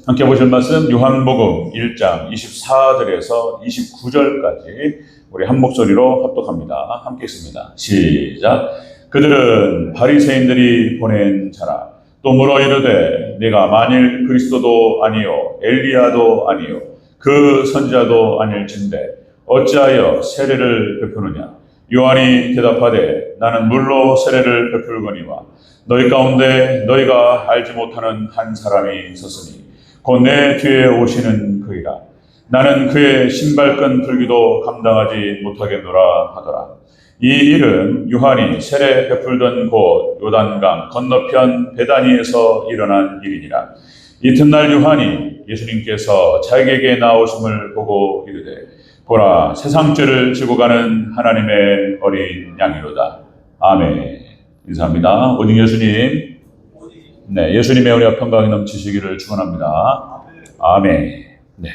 함께 보실 말씀 요한복음 1장 24절에서 29절까지 우리 한 목소리로 합독합니다. 함께 있습니다. 시작. 그들은 바리새인들이 보낸 자라. 또 물어 이르되 네가 만일 그리스도도 아니요 엘리야도 아니요 그 선지자도 아닐진대 어찌하여 세례를 베푸느냐. 요한이 대답하되 나는 물로 세례를 베풀거니와 너희 가운데 너희가 알지 못하는 한 사람이 있었으니 곧 내 뒤에 오시는 그이라. 나는 그의 신발끈 풀기도 감당하지 못하겠노라 하더라. 이 일은 요한이 세례 베풀던 곳 요단강 건너편 베다니에서 일어난 일이니라. 이튿날 요한이 예수님께서 자기에게 나오심을 보고 이르되 보라, 세상 죄를 지고 가는 하나님의 어린 양이로다. 아멘. 인사합니다. 오직 예수님, 네, 예수님의 은혜와 평강이 넘치시기를 축원합니다. 아멘. 네.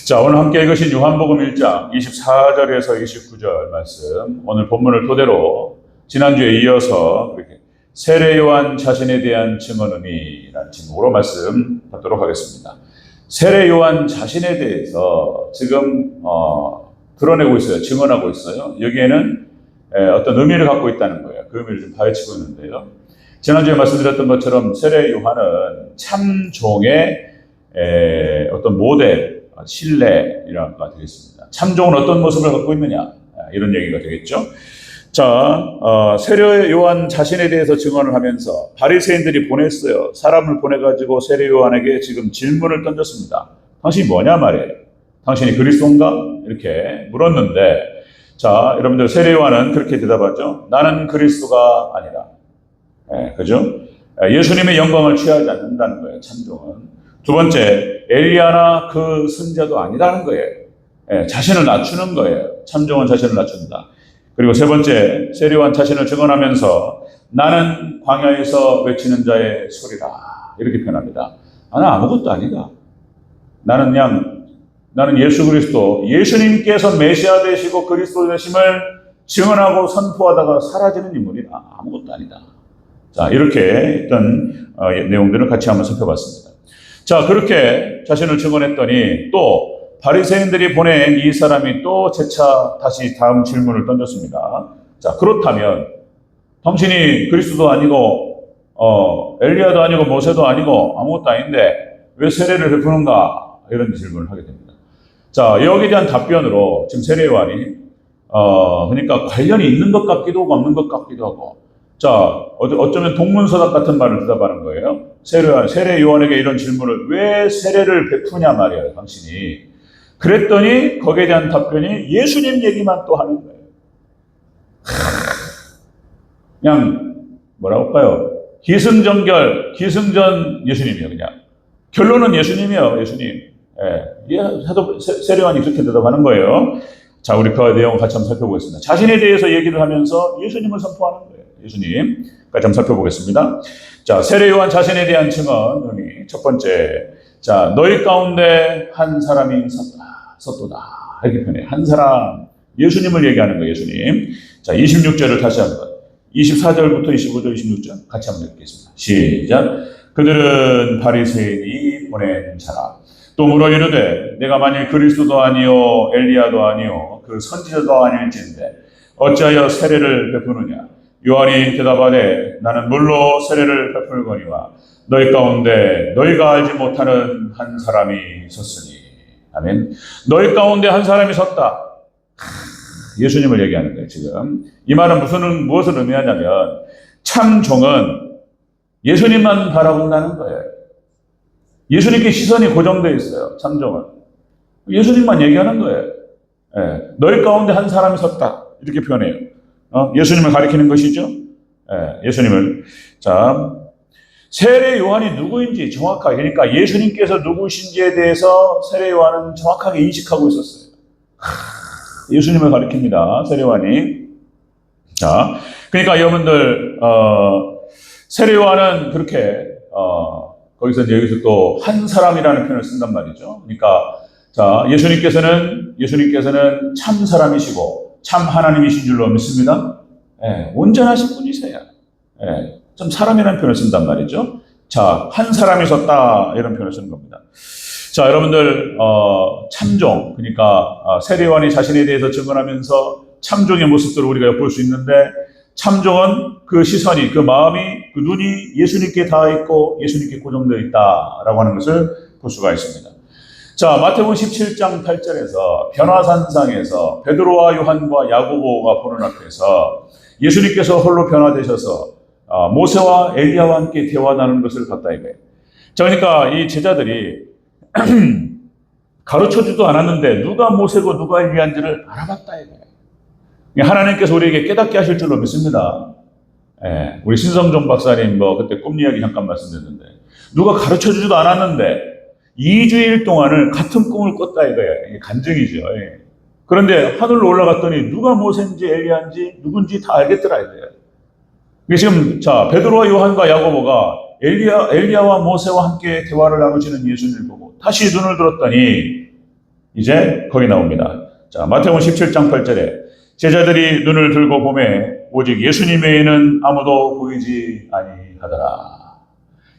자, 오늘 함께 읽으신 요한복음 1장 24절에서 29절 말씀, 오늘 본문을 토대로 지난주에 이어서 이렇게 세례 요한 자신에 대한 증언이라는 제목으로 말씀 받도록 하겠습니다. 세례 요한 자신에 대해서 지금 드러내고 있어요. 증언하고 있어요. 여기에는 어떤 의미를 갖고 있다는 거예요. 그 의미를 좀 파헤치고 있는데요. 지난주에 말씀드렸던 것처럼 세례 요한은 참종의 어떤 모델, 신뢰이라고가 되겠습니다. 참종은 어떤 모습을 갖고 있느냐, 이런 얘기가 되겠죠. 자, 세례 요한 자신에 대해서 증언을 하면서 바리새인들이 보냈어요. 사람을 보내가지고 세례 요한에게 지금 질문을 던졌습니다. 당신이 뭐냐 말이에요. 당신이 그리스도인가? 이렇게 물었는데, 자, 여러분들 세례 요한은 그렇게 대답하죠. 나는 그리스도가 아니라. 그죠? 예수님의 영광을 취하지 않는다는 거예요, 참종은. 두 번째, 엘리야나 그 선지자도 아니라는 거예요. 자신을 낮추는 거예요. 참종은 자신을 낮춘다. 그리고 세 번째, 세례 요한 자신을 증언하면서 나는 광야에서 외치는 자의 소리라. 이렇게 표현합니다. 나는 아무것도 아니다. 나는 예수 그리스도, 예수님께서 메시아 되시고 그리스도 되심을 증언하고 선포하다가 사라지는 인물이다. 아무것도 아니다. 자, 이렇게 있던 내용들을 같이 한번 살펴봤습니다. 자, 그렇게 자신을 증언했더니 또 바리새인들이 보낸 이 사람이 또 재차 다시 다음 질문을 던졌습니다. 자, 그렇다면 당신이 그리스도도 아니고 엘리야도 아니고 모세도 아니고 아무것도 아닌데 왜 세례를 베푸는가? 이런 질문을 하게 됩니다. 자, 여기에 대한 답변으로 지금 세례 요한이 그러니까 관련이 있는 것 같기도 하고 없는 것 같기도 하고, 자, 어쩌면 동문서답 같은 말을 대답하는 거예요. 세례 요한에게 이런 질문을 왜 세례를 베푸냐 말이에요, 당신이. 그랬더니 거기에 대한 답변이 예수님 얘기만 또 하는 거예요. 그냥 뭐라고 할까요? 기승전 예수님이에요. 그냥 결론은 예수님이에요. 예수님. 세례 요한이 그렇게 대답하는 거예요. 자, 우리 그 내용 같이 한번 살펴보겠습니다. 자신에 대해서 얘기를 하면서 예수님을 선포하는 거예요. 예수님. 같이 한번 살펴보겠습니다. 자, 세례 요한 자신에 대한 증언이 첫 번째. 자, 너희 가운데 한 사람이 섰도다. 이렇게 표현해요. 한 사람. 예수님을 얘기하는 거예요, 예수님. 자, 26절을 다시 한번. 24절부터 25절, 26절 같이 한번 읽겠습니다. 시작. 그들은 바리새인이 보낸 자라. 또 물어 이르되 내가 만일 그리스도도 아니요 엘리야도 아니요 그 선지자도 아닐진데 어찌하여 세례를 베푸느냐. 요한이 대답하되 나는 물로 세례를 베풀거니와 너희 가운데 너희가 알지 못하는 한 사람이 섰으니. 아멘. 너희 가운데 한 사람이 섰다. 예수님을 얘기하는 거예요, 지금. 이 말은 무엇을 의미하냐면 참종은 예수님만 바라본다는 거예요. 예수님께 시선이 고정되어 있어요, 참종은. 예수님만 얘기하는 거예요. 너희 가운데 한 사람이 섰다. 이렇게 표현해요. 예수님을 가리키는 것이죠. 예수님을. 자, 세례 요한이 누구인지 정확하게, 그러니까 예수님께서 누구신지에 대해서 세례 요한은 정확하게 인식하고 있었어요. 예수님을 가리킵니다, 세례 요한이. 자, 그러니까 여러분들, 세례 요한은 그렇게, 거기서 여기서 또 한 사람이라는 표현을 쓴단 말이죠. 그러니까, 자, 예수님께서는 참 사람이시고, 참 하나님이신 줄로 믿습니다. 온전하신 분이세요. 좀 사람이라는 표현을 쓴단 말이죠. 자, 한 사람이 섰다 이런 표현을 쓰는 겁니다. 자, 여러분들 참종, 그러니까 세례요한이 자신에 대해서 증언하면서 참종의 모습들을 우리가 엿볼 수 있는데, 참종은 그 시선이, 그 마음이, 그 눈이 예수님께 닿아 있고 예수님께 고정되어 있다라고 하는 것을 볼 수가 있습니다. 자, 마태복음 17장 8절에서 변화산상에서 베드로와 요한과 야고보가 보는 앞에서 예수님께서 홀로 변화되셔서 모세와 엘리야와 함께 대화 나누는 것을 봤다 이거예요. 자, 그러니까 이 제자들이 가르쳐주지도 않았는데 누가 모세고 누가 엘리야인지를 알아봤다 이거예요. 하나님께서 우리에게 깨닫게 하실 줄로 믿습니다. 예, 우리 신성종 박사님 그때 꿈 이야기 잠깐 말씀드렸는데, 누가 가르쳐주지도 않았는데 2주일 동안을 같은 꿈을 꿨다 이거예요. 이게 간증이죠. 예. 그런데 하늘로 올라갔더니 누가 모세인지 엘리야인지 누군지 다 알겠더라 이거예요. 이게 지금 자, 베드로와 요한과 야고보가 엘리야와 모세와 함께 대화를 나누시는 예수님을 보고 다시 눈을 들었더니 이제 거기 나옵니다. 자, 마태복음 17장 8절에 제자들이 눈을 들고 보매 오직 예수님 외에는 아무도 보이지 아니하더라.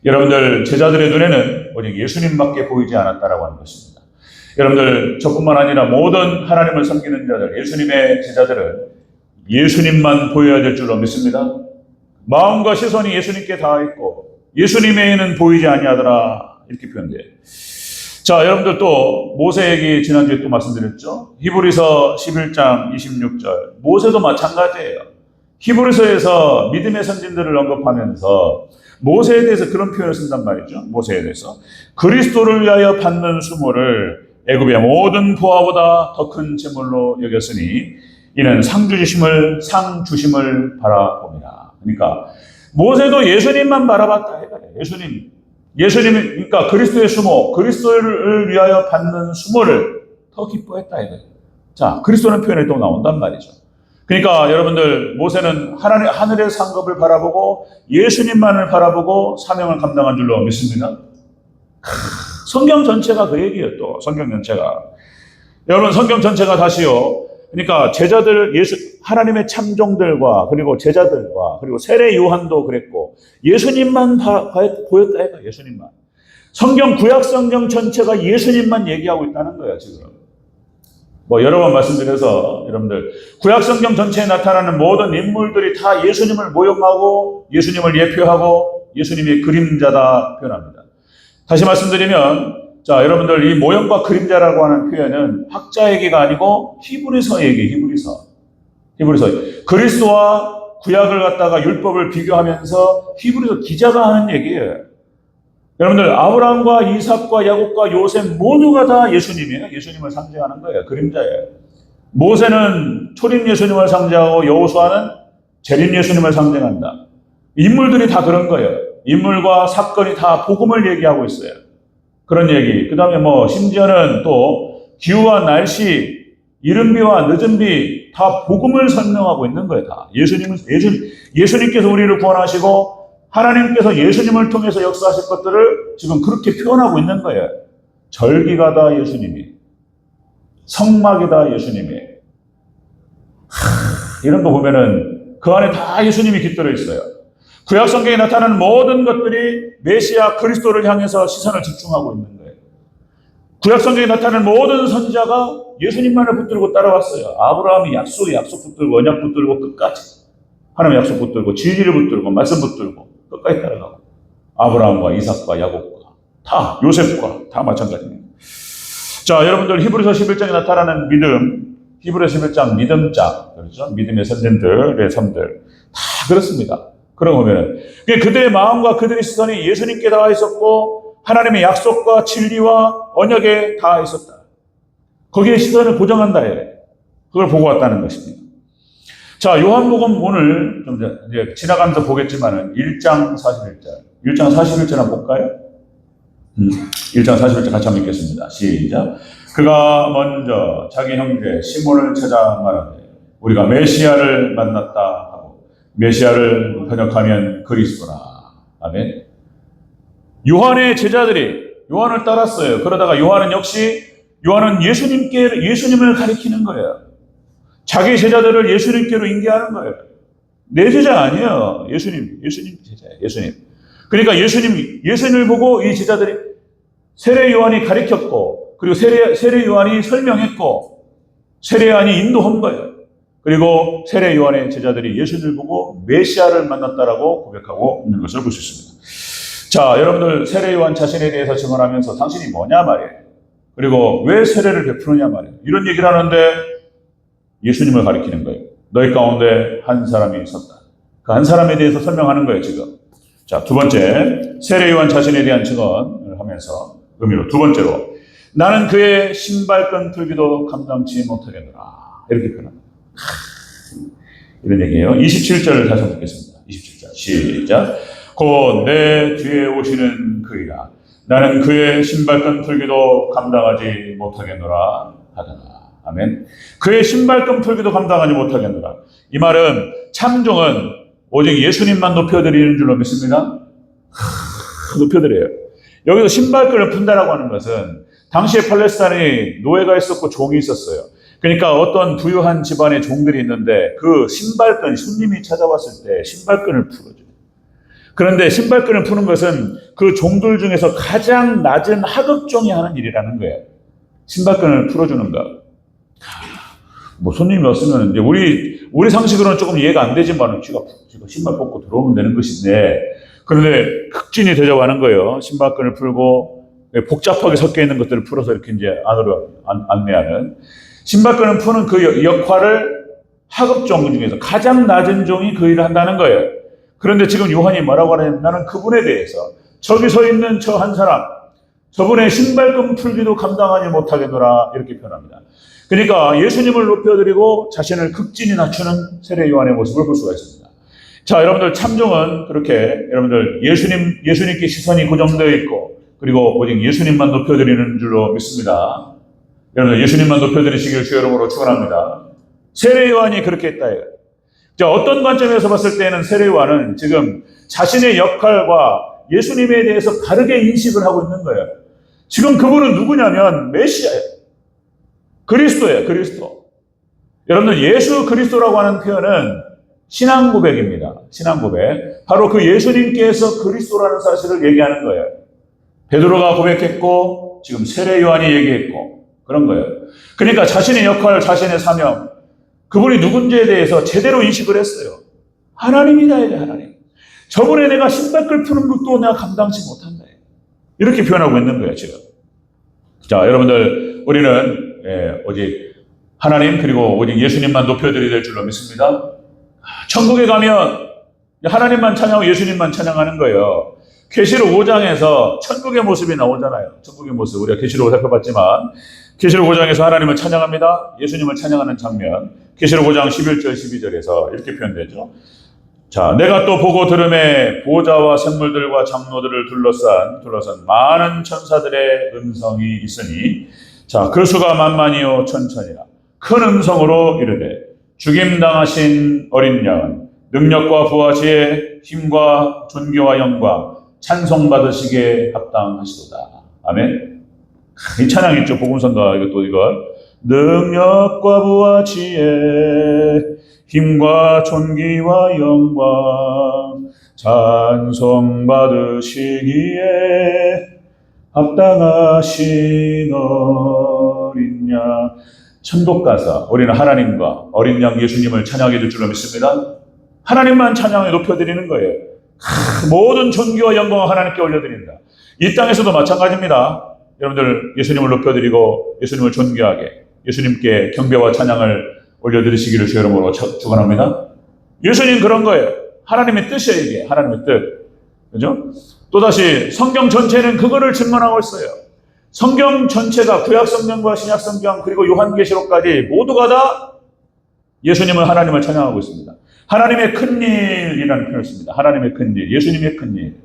여러분들, 제자들의 눈에는 오직 예수님밖에 보이지 않았다라고 하는 것입니다. 여러분들, 저뿐만 아니라 모든 하나님을 섬기는 자들, 예수님의 제자들은 예수님만 보여야 될 줄로 믿습니다. 마음과 시선이 예수님께 닿아 있고 예수님 외에는 보이지 아니하더라 이렇게 표현돼요. 자, 여러분들 또 모세 얘기 지난주에 또 말씀드렸죠. 히브리서 11장 26절, 모세도 마찬가지예요. 히브리서에서 믿음의 선진들을 언급하면서 모세에 대해서 그런 표현을 쓴단 말이죠. 모세에 대해서 그리스도를 위하여 받는 수모를 애굽의 모든 부하보다 더 큰 재물로 여겼으니 이는 상 주심을 바라봅니다. 그러니까 모세도 예수님만 바라봤다. 예수님, 그러니까 그리스도의 수모, 그리스도를 위하여 받는 수모를 더 기뻐했다 이거예요. 자, 그리스도는 표현에 또 나온단 말이죠. 그러니까 여러분들, 모세는 하늘의 상급을 바라보고 예수님만을 바라보고 사명을 감당한 줄로 믿습니다. 성경 전체가 그 얘기예요. 또 성경 전체가, 여러분, 성경 전체가 다시요, 그러니까 제자들, 하나님의 참종들과 그리고 제자들과 그리고 세례 요한도 그랬고 예수님만 보였다 해가, 예수님만. 성경, 구약 성경 전체가 예수님만 얘기하고 있다는 거예요 지금. 여러 번 말씀드려서 여러분들, 구약 성경 전체에 나타나는 모든 인물들이 다 예수님을 모형하고 예수님을 예표하고 예수님의 그림자다 표현합니다. 다시 말씀드리면, 자, 여러분들, 이 모형과 그림자라고 하는 표현은 학자 얘기가 아니고 히브리서 얘기, 히브리서. 그리스도와 구약을 갖다가 율법을 비교하면서 히브리서 기자가 하는 얘기예요. 여러분들, 아브라함과 이삭과 야곱과 요셉 모두가 다 예수님이에요. 예수님을 상징하는 거예요. 그림자예요. 모세는 초림 예수님을 상징하고 여호수아는 재림 예수님을 상징한다. 인물들이 다 그런 거예요. 인물과 사건이 다 복음을 얘기하고 있어요. 그런 얘기. 그 다음에 심지어는 또 기후와 날씨, 이른비와 늦은비 다 복음을 설명하고 있는 거예요. 다. 예수님께서 우리를 구원하시고 하나님께서 예수님을 통해서 역사하실 것들을 지금 그렇게 표현하고 있는 거예요. 절기가다 예수님이, 성막이다 예수님이. 이런 거 보면은 그 안에 다 예수님이 깃들어 있어요. 구약 성경에 나타나는 모든 것들이 메시아 그리스도를 향해서 시선을 집중하고 있는 거예요. 구약 성경에 나타나는 모든 선지자가 예수님만을 붙들고 따라왔어요. 아브라함이 약속 붙들고 언약 붙들고 끝까지 하나님의 약속 붙들고 진리를 붙들고 말씀 붙들고 끝까지 따라가고, 아브라함과 이삭과 야곱과 다, 요셉과 다 마찬가지입니다. 자, 여러분들, 히브리서 11장에 나타나는 믿음, 히브리서 11장 믿음장, 그렇죠? 믿음의 선진들의 삶들 다 그렇습니다. 그러고 보면은 그들의 마음과 그들의 시선이 예수님께 닿아 있었고 하나님의 약속과 진리와 언약에 닿아 있었다. 거기에 시선을 고정한다. 그걸 보고 왔다는 것입니다. 자, 요한복음 오늘 좀 이제 지나가면서 보겠지만은 1장 41절 한번 볼까요? 1장 41절 같이 한번 읽겠습니다. 시작. 그가 먼저 자기 형제 시몬을 찾아 말하되 우리가 메시아를 만났다 하고, 메시아를 번역하면 그리스도라. 아멘. 요한의 제자들이 요한을 따랐어요. 그러다가 요한은 예수님을 가리키는 거예요. 자기 제자들을 예수님께로 인계하는 거예요. 내 제자 아니에요. 예수님 제자예요. 예수님. 그러니까 예수님을 보고 이 제자들이 세례 요한이 가르쳤고, 그리고 세례 요한이 설명했고, 세례 요한이 인도한 거예요. 그리고 세례 요한의 제자들이 예수님을 보고 메시아를 만났다라고 고백하고 있는 것을 볼 수 있습니다. 자, 여러분들 세례 요한 자신에 대해서 증언하면서 당신이 뭐냐 말이에요. 그리고 왜 세례를 베푸느냐 말이에요. 이런 얘기를 하는데 예수님을 가리키는 거예요. 너희 가운데 한 사람이 있었다. 그 한 사람에 대해서 설명하는 거예요, 지금. 자, 두 번째, 세례 요한 자신에 대한 증언을 하면서 의미로 두 번째로 나는 그의 신발끈 풀기도 감당치 못하겠노라. 이렇게 표현합니다. 이런 얘기예요. 27절을 다시 한번 보겠습니다. 27절 시작. 곧 내 뒤에 오시는 그이라 나는 그의 신발끈 풀기도 감당하지 못하겠노라 하더라. 아멘. 그의 신발끈 풀기도 감당하지 못하겠노라. 이 말은 참종은 오직 예수님만 높여드리는 줄로 믿습니다. 높여드려요. 여기서 신발끈을 푼다라고 하는 것은 당시에 팔레스타인에 노예가 있었고 종이 있었어요. 그러니까 어떤 부유한 집안의 종들이 있는데 그 신발끈, 손님이 찾아왔을 때 신발끈을 풀어줘요. 그런데 신발끈을 푸는 것은 그 종들 중에서 가장 낮은 하급종이 하는 일이라는 거예요. 신발끈을 풀어주는 것. 뭐 손님이 왔으면 이제 우리 상식으로는 조금 이해가 안 되지만 지가 신발 벗고 들어오면 되는 것인데, 그런데 극진히 대접하는 거예요. 신발끈을 풀고 복잡하게 섞여 있는 것들을 풀어서 이렇게 이제 안으로 안내하는. 신발끈을 푸는 그 역할을 하급종 중에서 가장 낮은 종이 그 일을 한다는 거예요. 그런데 지금 요한이 뭐라고 하냐면 나는 그분에 대해서 저기 서 있는 저 한 사람, 저분의 신발끈 풀기도 감당하지 못하겠노라 이렇게 표현합니다. 그러니까 예수님을 높여드리고 자신을 극진히 낮추는 세례 요한의 모습을 볼 수가 있습니다. 자, 여러분들 참종은 그렇게 여러분들 예수님께 시선이 고정되어 있고, 그리고 오직 예수님만 높여드리는 줄로 믿습니다. 여러분들 예수님만 높여드리시길 주의 이름으로 축원합니다. 세례 요한이 그렇게 했다. 자, 어떤 관점에서 봤을 때는 세례 요한은 지금 자신의 역할과 예수님에 대해서 다르게 인식을 하고 있는 거예요. 지금 그분은 누구냐면 메시아예요. 그리스도예요, 그리스도. 여러분들 예수 그리스도라고 하는 표현은 신앙 고백입니다. 신앙 고백. 바로 그 예수님께서 그리스도라는 사실을 얘기하는 거예요. 베드로가 고백했고 지금 세례 요한이 얘기했고 그런 거예요. 그러니까 자신의 역할, 자신의 사명, 그분이 누군지에 대해서 제대로 인식을 했어요. 하나님이다, 이게 하나님. 저번에 내가 신발끈 푸는 것도 내가 감당치 못한다. 이렇게 표현하고 있는 거예요, 지금. 자, 여러분들, 우리는 오직 하나님 그리고 오직 예수님만 높여드려야 될 줄로 믿습니다. 천국에 가면 하나님만 찬양하고 예수님만 찬양하는 거예요. 계시록 5장에서 천국의 모습이 나오잖아요. 천국의 모습 우리가 계시록을 살펴봤지만 계시록 5장에서 하나님을 찬양합니다. 예수님을 찬양하는 장면 계시록 5장 11절 12절에서 이렇게 표현되죠. 자, 내가 또 보고 들음에 보좌와 생물들과 장로들을 둘러싼 많은 천사들의 음성이 있으니 자, 그 수가 만만이요 천천이라 큰 음성으로 이르되 죽임당하신 어린 양은 능력과 부와 지혜 힘과 존귀와 영광 찬송받으시기에 합당하시도다. 아멘. 이 찬양 있죠. 복음성가 이거 능력과 부와 지혜 힘과 존귀와 영광 찬송받으시기에 합당하신 어린 양. 천국 가서 우리는 하나님과 어린 양 예수님을 찬양하게 될 줄로 믿습니다. 하나님만 찬양에 높여드리는 거예요. 모든 존귀와 영광을 하나님께 올려드린다. 이 땅에서도 마찬가지입니다. 여러분들 예수님을 높여드리고 예수님을 존귀하게 예수님께 경배와 찬양을 올려드리시기를 주의 이름으로 축원합니다. 예수님 그런 거예요. 하나님의 뜻이에요, 이게. 하나님의 뜻. 그죠? 또다시 성경 전체는 그거를 증언하고 있어요. 성경 전체가 구약 성경과 신약 성경 그리고 요한계시록까지 모두가 다 예수님을 하나님을 찬양하고 있습니다. 하나님의 큰일이라는 표현을 씁니다. 하나님의 큰일, 예수님의 큰일.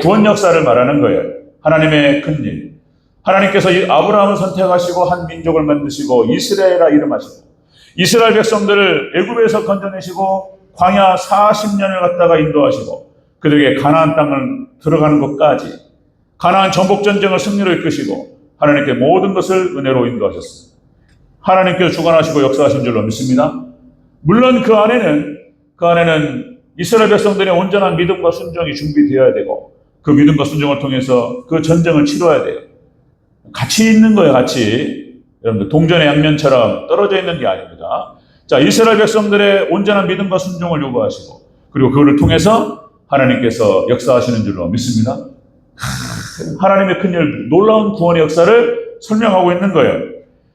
구원 역사를 말하는 거예요. 하나님의 큰일. 하나님께서 아브라함을 선택하시고 한 민족을 만드시고 이스라엘이라 이름하시고 이스라엘 백성들을 애굽에서 건져내시고 광야 40년을 갖다가 인도하시고 그들에게 가나안 땅을 들어가는 것까지 가나안 정복 전쟁을 승리로 이끄시고 하나님께 모든 것을 은혜로 인도하셨습니다. 하나님께서 주관하시고 역사하신 줄로 믿습니다. 물론 그 안에는 이스라엘 백성들의 온전한 믿음과 순종이 준비되어야 되고 그 믿음과 순종을 통해서 그 전쟁을 치러야 돼요. 같이 있는 거예요, 같이. 여러분들, 동전의 양면처럼 떨어져 있는 게 아닙니다. 자, 이스라엘 백성들의 온전한 믿음과 순종을 요구하시고, 그리고 그거를 통해서 하나님께서 역사하시는 줄로 믿습니다. 하나님의 큰 일, 놀라운 구원의 역사를 설명하고 있는 거예요.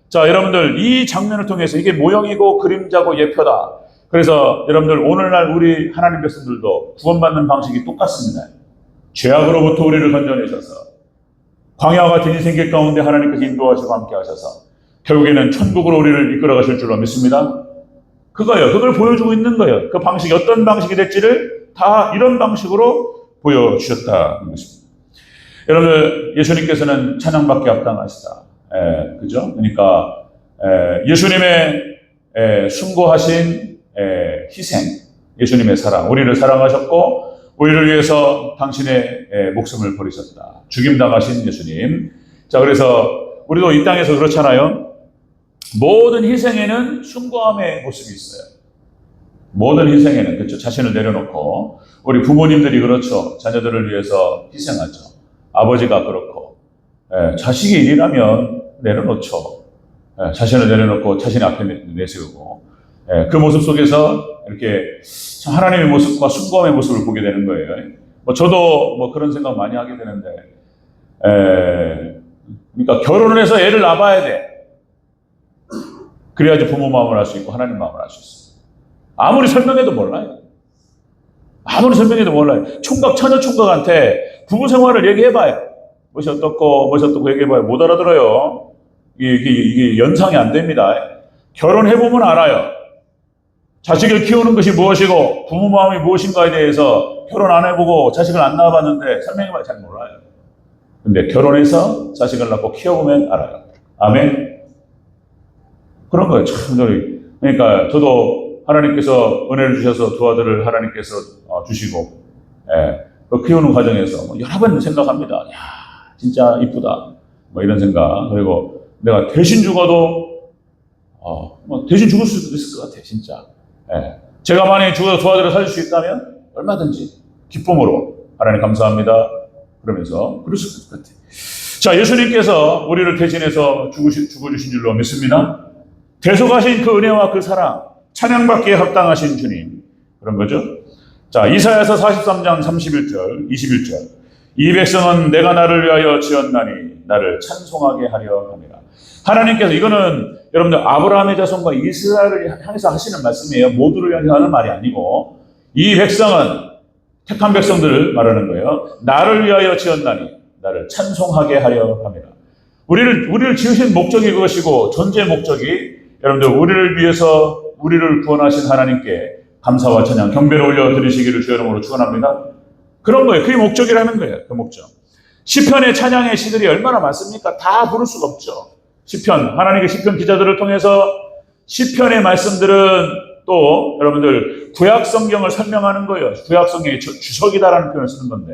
자, 여러분들, 이 장면을 통해서 이게 모형이고 그림자고 예표다. 그래서 여러분들, 오늘날 우리 하나님 백성들도 구원받는 방식이 똑같습니다. 죄악으로부터 우리를 건져내셔서 광야와 같은 인생길 가운데 하나님께서 인도하시고 함께 하셔서 결국에는 천국으로 우리를 이끌어 가실 줄로 믿습니다. 그거예요. 그걸 보여주고 있는 거예요. 그 방식이 어떤 방식이 될지를 다 이런 방식으로 보여주셨다는 것입니다. 여러분들, 예수님께서는 찬양받기 합당하시다. 그죠? 그러니까 예수님의 숭고하신 희생, 예수님의 사랑, 우리를 사랑하셨고 우리를 위해서 당신의 목숨을 버리셨다. 죽임당하신 예수님. 자, 그래서 우리도 이 땅에서 그렇잖아요. 모든 희생에는 숭고함의 모습이 있어요. 모든 희생에는, 그렇죠. 자신을 내려놓고, 우리 부모님들이 그렇죠. 자녀들을 위해서 희생하죠. 아버지가 그렇고, 자식이 일이라면 내려놓죠. 자신을 내려놓고 자신 앞에 내세우고, 그 모습 속에서 이렇게 하나님의 모습과 숭고함의 모습을 보게 되는 거예요. 저도 그런 생각 많이 하게 되는데, 그러니까 결혼을 해서 애를 낳아야 돼. 그래야지 부모 마음을 알 수 있고 하나님 마음을 알 수 있어요. 아무리 설명해도 몰라요. 아무리 설명해도 몰라요. 총각, 처녀 총각한테 부부 생활을 얘기해봐요. 무엇이 어떻고 얘기해봐요. 못 알아들어요. 이게 연상이 안 됩니다. 결혼해보면 알아요. 자식을 키우는 것이 무엇이고 부모 마음이 무엇인가에 대해서 결혼 안 해보고 자식을 안 낳아봤는데 설명해봐야 잘 몰라요. 근데 결혼해서 자식을 낳고 키워보면 알아요. 아멘. 그런 거예요. 참, 그러니까 저도 하나님께서 은혜를 주셔서 두 아들을 하나님께서 주시고, 키우는 과정에서 여러 번 생각합니다. 야, 진짜 이쁘다. 이런 생각. 그리고 내가 대신 죽어도, 대신 죽을 수도 있을 것 같아, 진짜. 제가 만약에 죽어서 두 아들을 살릴 수 있다면 얼마든지 기쁨으로 하나님 감사합니다. 그러면서 그럴 수 있을 것 같아. 자, 예수님께서 우리를 대신해서 죽어주신 줄로 믿습니다. 대속하신 그 은혜와 그 사랑, 찬양받기에 합당하신 주님. 그런 거죠. 자, 이사야서 43장 31절, 21절. 이 백성은 내가 나를 위하여 지었나니 나를 찬송하게 하려 합니다. 하나님께서, 이거는 여러분들 아브라함의 자손과 이스라엘을 향해서 하시는 말씀이에요. 모두를 향해서 하는 말이 아니고, 이 백성은 택한 백성들을 말하는 거예요. 나를 위하여 지었나니 나를 찬송하게 하려 합니다. 우리를 지으신 목적이 그것이고, 존재 목적이 여러분들 우리를 위해서 우리를 구원하신 하나님께 감사와 찬양, 경배를 올려드리시기를 주의 이름으로 축원합니다. 그런 거예요. 그게 목적이라는 거예요. 그 목적. 시편의 찬양의 시들이 얼마나 많습니까? 다 부를 수가 없죠. 시편, 하나님의 시편 기자들을 통해서 시편의 말씀들은 또 여러분들 구약 성경을 설명하는 거예요. 구약 성경의 주석이다라는 표현을 쓰는 건데,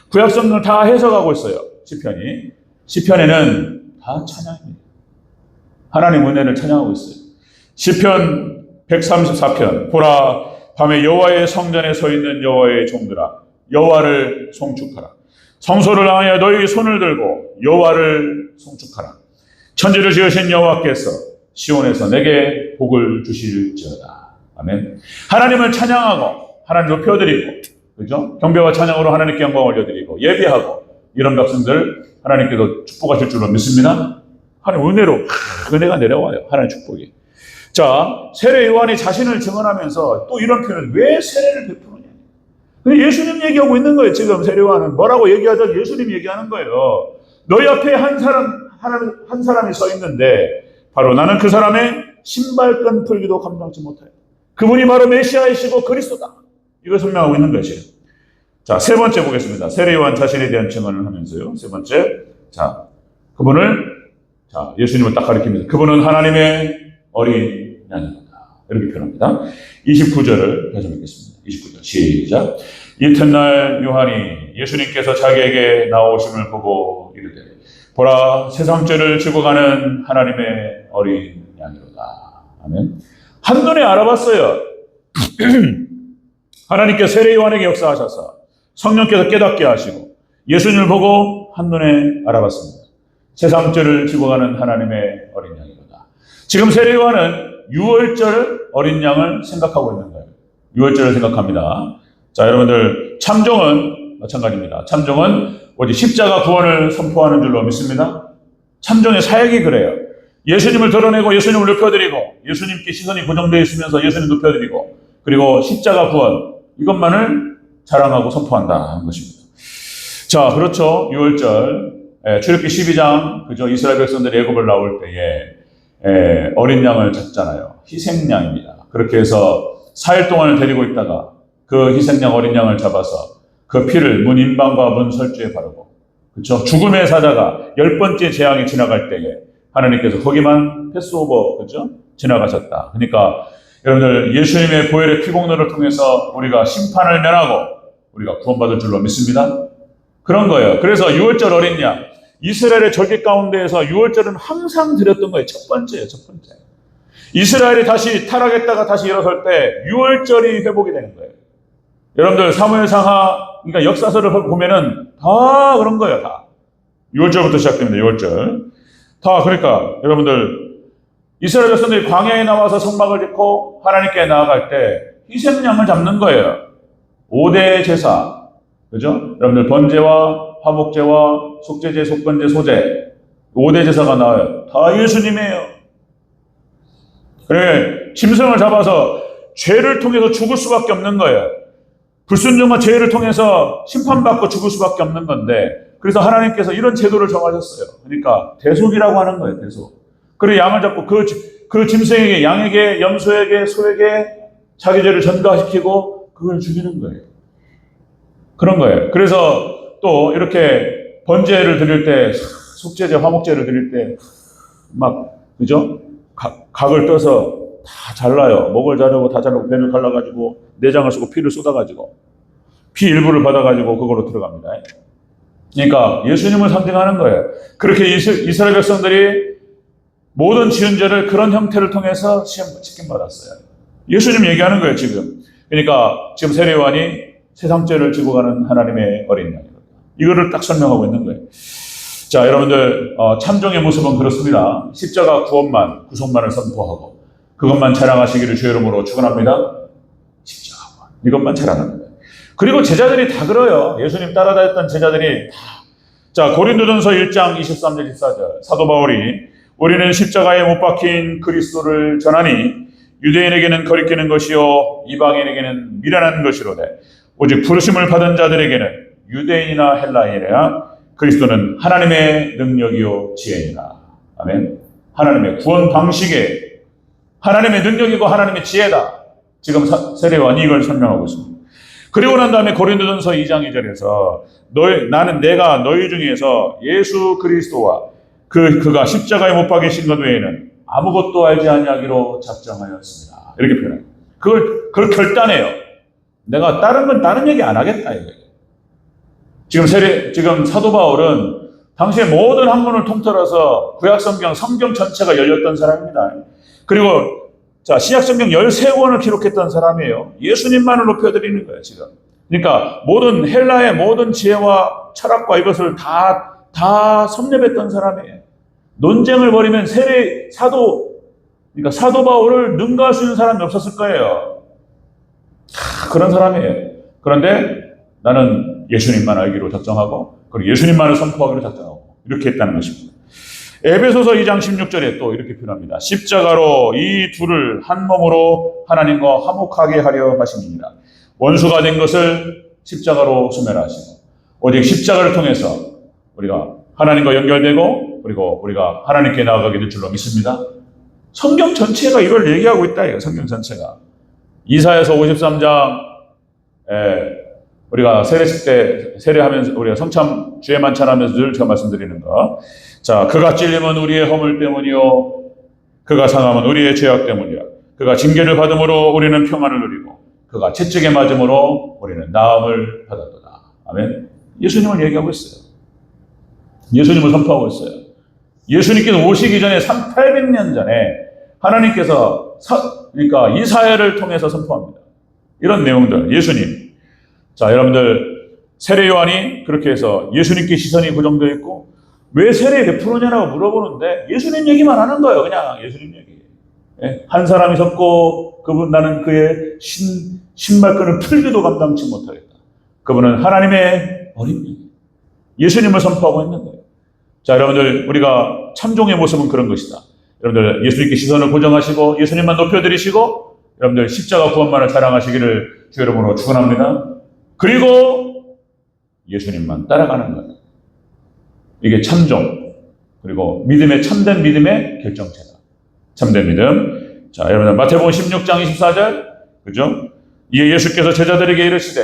구약 성경을 다 해석하고 있어요. 시편이. 시편에는 다 찬양입니다. 하나님 은혜를 찬양하고 있어요. 시편 134편. 보라, 밤에 여호와의 성전에 서 있는 여호와의 종들아, 여호와를 송축하라. 성소를 향하여 너희 손을 들고 여호와를 송축하라. 천지를 지으신 여호와께서 시온에서 내게 복을 주실지어다. 아멘. 하나님을 찬양하고 하나님 높여드리고, 그죠? 경배와 찬양으로 하나님께 영광 올려드리고 예배하고, 이런 백성들 하나님께서 축복하실 줄로 믿습니다. 하나님 은혜가 내려와요. 하나님 축복이. 자, 세례 요한이 자신을 증언하면서 또 이런 표현을, 왜 세례를 베푸느냐. 근데 예수님 얘기하고 있는 거예요. 지금 세례 요한은 뭐라고 얘기하자 예수님 얘기하는 거예요. 너희 앞에 한 사람이 서 있는데 바로 나는 그 사람의 신발끈 풀기도 감당치 못해요. 그분이 바로 메시아이시고 그리스도다. 이걸 설명하고 있는 거예요, 지금. 자, 세 번째 보겠습니다. 세례 요한 자신에 대한 증언을 하면서요. 세 번째. 자, 예수님을 딱 가리킵니다. 그분은 하나님의 어린 양이다. 이렇게 표현합니다. 29절을 다시 읽겠습니다. 29절 시작. 이튿날 요한이 예수님께서 자기에게 나오심을 보고 이르되, 보라, 세상 죄를 지고 가는 하나님의 어린 양이로다. 아멘. 한눈에 알아봤어요. 하나님께서 세례 요한에게 역사하셔서 성령께서 깨닫게 하시고 예수님을 보고 한눈에 알아봤습니다. 세상죄를 지고 가는 하나님의 어린 양이구나. 지금 세례요한은 유월절 어린 양을 생각하고 있는 거예요. 유월절을 생각합니다. 자, 여러분들 참종은 마찬가지입니다. 참종은 어디 십자가 구원을 선포하는 줄로 믿습니다. 참종의 사역이 그래요. 예수님을 드러내고 예수님을 높여드리고 예수님께 시선이 고정되어 있으면서 예수님 높여드리고 그리고 십자가 구원 이것만을 자랑하고 선포한다 하는 것입니다. 자, 그렇죠. 유월절 출애굽기 12장 그죠? 이스라엘 백성들이 애굽을 나올 때에 어린 양을 잡잖아요. 희생양입니다. 그렇게 해서 4일 동안을 데리고 있다가 그 희생양 어린 양을 잡아서 그 피를 문 인방과 문 설주에 바르고 그렇죠? 죽음의 사자가 10번째 재앙이 지나갈 때에 하나님께서 거기만 패스오버 그렇죠? 지나가셨다. 그러니까 여러분들 예수님의 보혈의 피공로를 통해서 우리가 심판을 면하고 우리가 구원받을 줄로 믿습니다. 그런 거예요. 그래서 유월절 어린 양 이스라엘의 절기 가운데에서 유월절은 항상 드렸던 거예요. 첫 번째예요. 첫 번째. 이스라엘이 다시 타락했다가 다시 일어설 때 유월절이 회복이 되는 거예요. 여러분들 사무엘상하 그러니까 역사서를 보면은 다 그런 거예요. 다. 6월절부터 시작됩니다. 6월절. 다 그러니까 여러분들 이스라엘 백성들이 광야에 나와서 성막을 짓고 하나님께 나아갈 때 희생양을 잡는 거예요. 5대 제사. 그죠? 여러분들 번제와 화목제와 속죄제, 속건제, 소제 5대 제사가 나와요. 다 예수님이에요. 그래 짐승을 잡아서 죄를 통해서 죽을 수밖에 없는 거예요. 불순종과 죄를 통해서 심판받고 죽을 수밖에 없는 건데 그래서 하나님께서 이런 제도를 정하셨어요. 그러니까 대속이라고 하는 거예요. 대속. 그리고 양을 잡고 그 짐승에게 양에게 염소에게 소에게 자기 죄를 전가시키고 그걸 죽이는 거예요. 그런 거예요. 그래서 또 이렇게 번제를 드릴 때 속죄제 화목제를 드릴 때 막 그죠? 각을 떠서 다 잘라요. 목을 자르고 다 자르고 배를 갈라가지고 내장을 쓰고 피를 쏟아가지고 피 일부를 받아가지고 그걸로 들어갑니다. 그러니까 예수님을 상징하는 거예요. 그렇게 이스라엘 백성들이 모든 지은 죄를 그런 형태를 통해서 책임받았어요. 예수님 얘기하는 거예요 지금. 그러니까 지금 세례요한이 세상죄를 지고 가는 하나님의 어린 양이거든요. 이거를 딱 설명하고 있는 거예요. 자, 여러분들 참종의 모습은 그렇습니다. 십자가 구속만을 선포하고 그것만 자랑하시기를 주의 이름으로 축원합니다. 십자가 이것만 자랑합니다. 그리고 제자들이 다 그래요. 예수님 따라다녔던 제자들이 다. 자, 고린도전서 1장 23절 24절 사도 바울이 우리는 십자가에 못 박힌 그리스도를 전하니 유대인에게는 거리끼는 것이요 이방인에게는 미련한 것이로되 오직 부르심을 받은 자들에게는 유대인이나 헬라인이나 그리스도는 하나님의 능력이요 지혜이라. 아멘. 하나님의 구원 방식에 하나님의 능력이고 하나님의 지혜다. 지금 세례요한이 이걸 설명하고 있습니다. 그리고 난 다음에 고린도전서 2장 2절에서 나는 내가 너희 중에서 예수 그리스도와 그가 십자가에 못 박이신 것 외에는 아무것도 알지 아니하기로 작정하였습니다. 이렇게 표현해요. 그걸 결단해요. 내가 다른 건 다른 얘기 안 하겠다 이거예요. 지금 사도 바울은 당시에 모든 학문을 통틀어서 구약 성경 전체가 열렸던 사람입니다. 그리고 자, 신약 성경 13권을 기록했던 사람이에요. 예수님만을 높여드리는 거예요, 지금. 그러니까 모든 헬라의 모든 지혜와 철학과 이것을 다 섭렵했던 사람이에요. 논쟁을 벌이면 그러니까 사도 바울을 능가할 수 있는 사람이 없었을 거예요. 그런 사람이에요. 그런데 나는 예수님만 알기로 작정하고 그리고 예수님만을 선포하기로 작정하고 이렇게 했다는 것입니다. 에베소서 2장 16절에 또 이렇게 표현합니다. 십자가로 이 둘을 한 몸으로 하나님과 화목하게 하려 하심이니라. 원수가 된 것을 십자가로 소멸하시고 오직 십자가를 통해서 우리가 하나님과 연결되고 그리고 우리가 하나님께 나아가게 될 줄로 믿습니다. 성경 전체가 이걸 얘기하고 있다. 이거 성경 전체가. 이사야서 53장 우리가 세례식 때 세례하면서 우리가 성참 주의 만찬하면서 늘 제가 말씀드리는 거. 자, 그가 찔림은 우리의 허물 때문이요 그가 상함은 우리의 죄악 때문이요 그가 징계를 받음으로 우리는 평안을 누리고 그가 채찍에 맞음으로 우리는 나음을 받았도다. 아멘. 예수님을 얘기하고 있어요. 예수님을 선포하고 있어요. 예수님께서 오시기 전에 800년 전에 하나님께서 그러니까 이사야를 통해서 선포합니다. 이런 내용들 예수님. 자, 여러분들 세례 요한이 그렇게 해서 예수님께 시선이 고정되어 있고, 왜 세례 베풀었냐고 물어보는데 예수님 얘기만 하는 거예요. 그냥 예수님 얘기. 예? 한 사람이 섰고 그분 나는 그의 신발끈을 풀기도 감당치 못하겠다. 그분은 하나님의 어린 양, 예수님을 선포하고 있는 거예요. 자, 여러분들, 우리가 참종의 모습은 그런 것이다. 여러분들 예수님께 시선을 고정하시고 예수님만 높여드리시고 여러분들 십자가 구원만을 자랑하시기를 주 여러분으로 축원합니다. 그리고 예수님만 따라가는 거예요. 이게 참종, 그리고 믿음의 참된 믿음의 결정체다. 참된 믿음. 자, 여러분들 마태복음 16장 24절, 그죠? 이에 예수께서 제자들에게 이르시되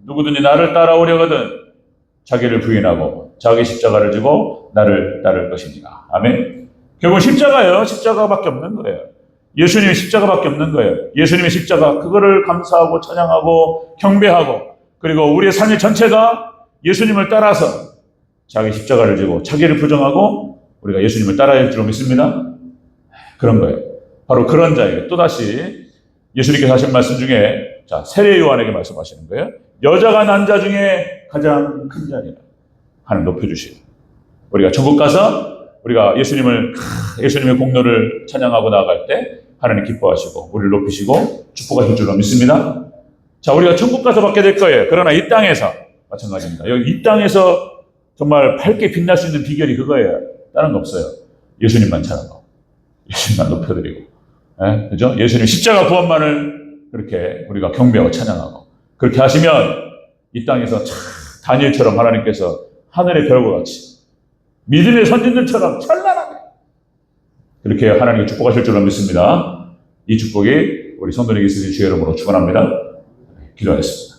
누구든지 나를 따라오려거든 자기를 부인하고 자기 십자가를 지고 나를 따를 것이니라. 아멘. 결국 십자가예요. 십자가밖에 없는 거예요. 예수님의 십자가밖에 없는 거예요. 예수님의 십자가, 그거를 감사하고 찬양하고 경배하고, 그리고 우리의 삶의 전체가 예수님을 따라서 자기 십자가를 지고 자기를 부정하고 우리가 예수님을 따라야 할 줄로 믿습니다. 그런 거예요. 바로 그런 자에게 또다시 예수님께서 하신 말씀 중에, 자, 세례 요한에게 말씀하시는 거예요. 여자가 난 자 중에 가장 큰 자니라. 하나님 높여주시고, 우리가 천국 가서 우리가 예수님의 공로를 찬양하고 나아갈 때 하나님 기뻐하시고 우리를 높이시고 축복하실 줄로 믿습니다. 자, 우리가 천국 가서 받게 될 거예요. 그러나 이 땅에서 마찬가지입니다. 여기 이 땅에서 정말 밝게 빛날 수 있는 비결이 그거예요. 다른 거 없어요. 예수님만 찬양하고 예수님만 높여드리고, 그죠? 예수님 십자가 구원만을 그렇게 우리가 경배하고 찬양하고, 그렇게 하시면 이 땅에서 참 다니엘처럼 하나님께서 하늘의 별과 같이 믿음의 선진들처럼 찬란하게 그렇게 하나님이 축복하실 줄로 믿습니다. 이 축복이 우리 성도에게 있으신 주의 이름으로 축원합니다. 기도하겠습니다.